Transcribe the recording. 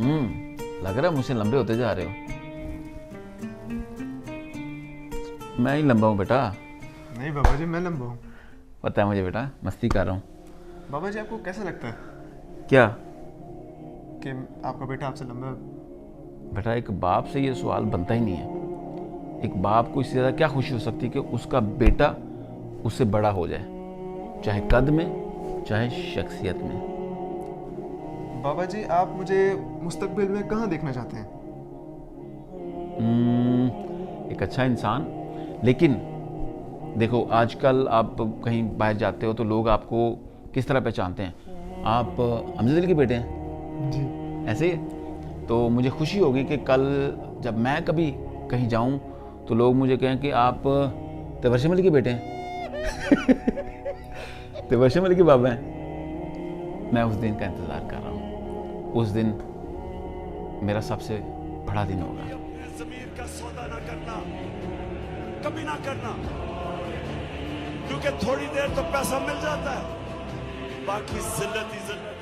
लग रहा है मुझसे लंबे होते जा रहे हो। मैं ही लंबा हूँ बेटा। नहीं बाबा जी, मैं लंबा हूँ। पता है मुझे बेटा, मस्ती कर रहा हूँ। बाबा जी, आपको कैसा लगता है क्या कि आपका बेटा आपसे लंबा है? बेटा, एक बाप से ये सवाल बनता ही नहीं है। एक बाप को इससे ज़्यादा क्या खुशी हो सकती है कि उसका बेटा उससे बड़ा हो जाए, चाहे कद में चाहे शख्सियत में। बाबा जी, आप मुझे मुस्तकबिल में कहाँ देखना चाहते हैं? एक अच्छा इंसान। लेकिन देखो, आजकल आप कहीं बाहर जाते हो तो लोग आपको किस तरह पहचानते हैं? आप अमजद अली के बेटे हैं जी। ऐसे ही? तो मुझे खुशी होगी कि कल जब मैं कभी कहीं जाऊं तो लोग मुझे कहें कि आप तबस्सुम अली के बेटे हैं। तबस्सुम अली के बाबा हैं। मैं उस दिन का इंतज़ार कर रहा हूँ। उस दिन मेरा सबसे बड़ा दिन होगा। ज़मीर का सौदा ना करना, कभी ना करना, क्योंकि थोड़ी देर तो पैसा मिल जाता है, बाकी जिल्लत ही जिल्लत।